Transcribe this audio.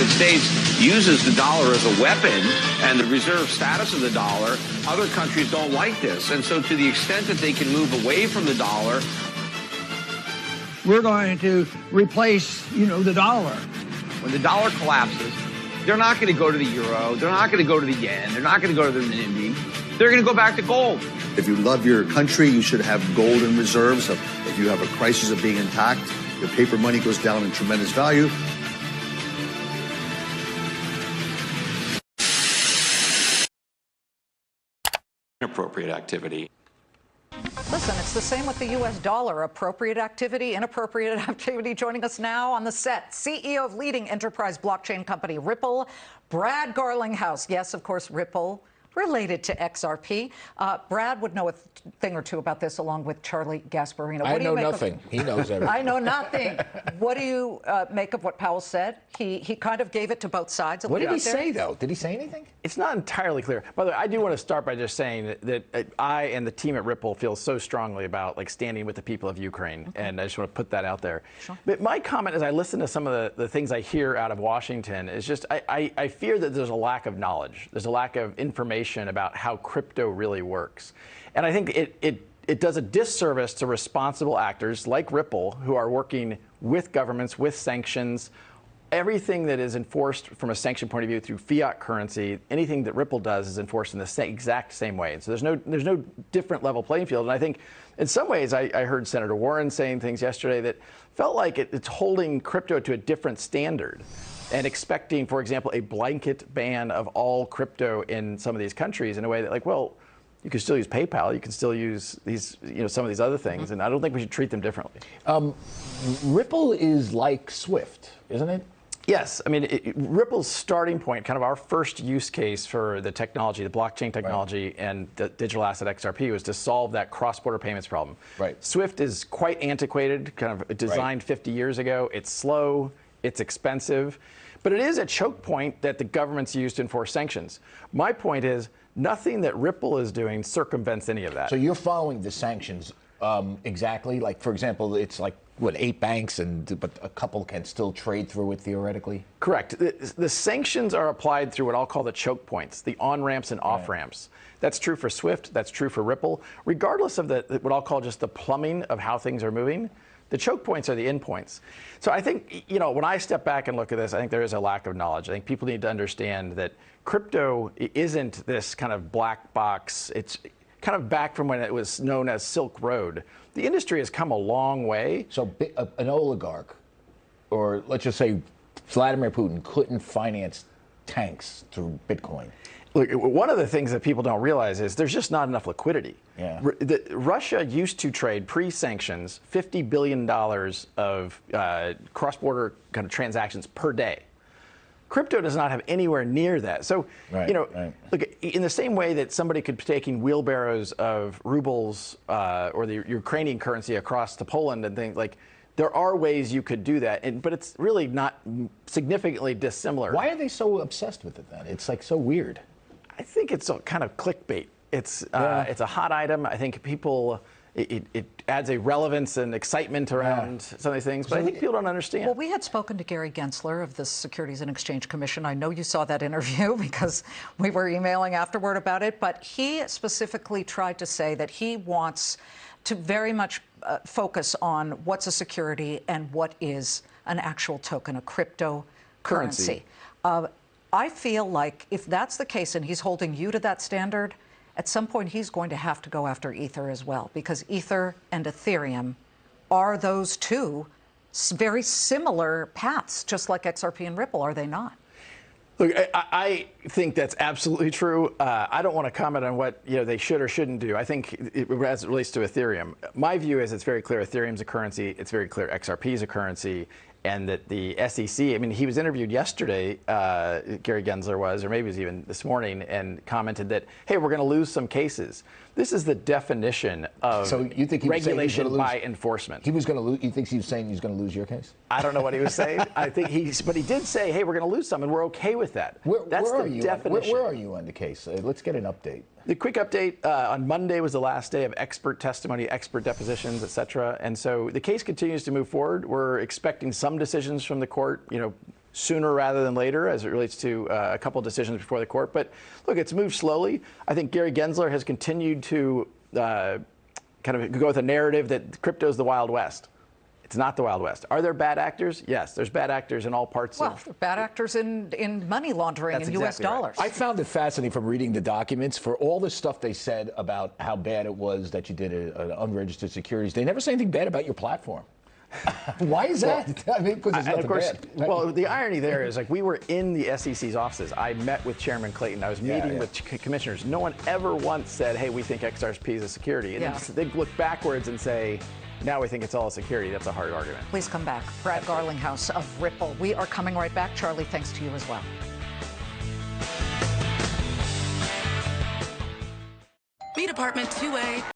United States uses the dollar as a weapon and the reserve status of the dollar, other countries don't like this. And so to the extent that they can move away from the dollar, we're going to replace, the dollar. when the dollar collapses, they're not going to go to the euro. They're not going to go to the yen. They're not going to go to the renminbi. They're going to go back to gold. If you love your country, you should have gold in reserves. If you have a crisis of being intact, your paper money goes down in tremendous value. Inappropriate activity. Listen, it's the same with the U.S. dollar. Appropriate activity, inappropriate activity. Joining us now on the set, CEO of leading enterprise blockchain company Ripple, Brad GarlingHouse. Yes, of course, Ripple, related to XRP. Brad would know a thing or two about this, along with Charlie Gasparino. I know nothing. He knows everything. I know nothing. What do you make of what Powell said? He kind of gave it to both sides. What did he say, though? Did he say anything? It's not entirely clear. By the way, I do want to start by just saying that I and the team at Ripple feel so strongly about standing with the people of Ukraine, and I just want to put that out there. Sure. But my comment as I listen to some of the things I hear out of Washington is just I fear that there's a lack of knowledge. There's a lack of information about how crypto really works. And I think it does a disservice to responsible actors like Ripple who are working with governments, with sanctions. Everything that is enforced from a sanction point of view through fiat currency, anything that Ripple does is enforced in the exact same way. And so there's no different level playing field. And I think in some ways I heard Senator Warren saying things yesterday that felt like it's holding crypto to a different standard and expecting, for example, a blanket ban of all crypto in some of these countries in a way that you can still use PayPal, you can still use these, some of these other things, and I don't think we should treat them differently. Ripple is like Swift, isn't it? Yes, I mean, Ripple's starting point, kind of our first use case for the technology, the blockchain technology, and the digital asset XRP was to solve that cross-border payments problem. Right. Swift is quite antiquated, kind of designed 50 years ago. It's slow, it's expensive, but it is a choke point that the governments use to enforce sanctions. My point is, nothing that Ripple is doing circumvents any of that. So you're following the sanctions exactly? Like, for example, it's like, 8 banks, but a couple can still trade through it theoretically? Correct. The sanctions are applied through what I'll call the choke points, the on-ramps and off-ramps. That's true for Swift, that's true for Ripple. Regardless of what I'll call just the plumbing of how things are moving, the choke points are the endpoints. So I think, when I step back and look at this, I think there is a lack of knowledge. I think people need to understand that crypto isn't this kind of black box. It's kind of back from when it was known as Silk Road. The industry has come a long way. So an oligarch, or let's just say Vladimir Putin, couldn't finance tanks through Bitcoin. Look, one of the things that people don't realize is there's just not enough liquidity. Yeah. Russia used to trade pre-sanctions $50 billion of cross-border kind of transactions per day. Crypto does not have anywhere near that. So, look, in the same way that somebody could be taking wheelbarrows of rubles or the Ukrainian currency across to Poland and things there are ways you could do that, but it's really not significantly dissimilar. Why are they so obsessed with it then? It's so weird. I think it's a kind of clickbait. It's a hot item. I think people. It adds a relevance and excitement around some of these things, but I think people don't understand. Well, we had spoken to Gary Gensler of the Securities and Exchange Commission. I know you saw that interview because we were emailing afterward about it, but he specifically tried to say that he wants to very much focus on what's a security and what is an actual token, a cryptocurrency. I feel like if that's the case and he's holding you to that standard, at some point, he's going to have to go after Ether as well, because Ether and Ethereum are those two very similar paths, just like XRP and Ripple, are they not? Look, I think that's absolutely true. I don't want to comment on what they should or shouldn't do. I think as it relates to Ethereum, my view is it's very clear Ethereum's a currency. It's very clear XRP is a currency. And that the SEC, I mean, he was interviewed yesterday, Gary Gensler was, or maybe it was even this morning, and commented that, hey, we're going to lose some cases. This is the definition of regulation by enforcement. He was going to lose. You think he was saying he's going to lose your case? I don't know what he was saying. But he did say, hey, we're going to lose some, and we're okay with that. That's the definition. Where are you on the case? Let's get an update. The quick update, on Monday was the last day of expert testimony, expert depositions, et cetera. And so the case continues to move forward. We're expecting some decisions from the court, sooner rather than later as it relates to a couple decisions before the court. But look, it's moved slowly. I think Gary Gensler has continued to kind of go with a narrative that crypto is the Wild West. It's not the Wild West. Are there bad actors? Yes, there's bad actors in all parts of... Well, bad actors in money laundering That's and U.S. exactly right. dollars. I found it fascinating from reading the documents for all the stuff they said about how bad it was that you did an unregistered securities. They never say anything bad about your platform. Why is that? I mean, because it's And nothing of course, bad. well, the irony there is, like, we were in the SEC's offices. I met with Chairman Clayton. I was meeting with commissioners. No one ever once said, hey, we think XRP is a security. And they'd look backwards and say, now we think it's all a security. That's a hard argument. Please come back. Brad GarlingHouse of Ripple. We are coming right back. Charlie, thanks to you as well. Beat Apartment 2A.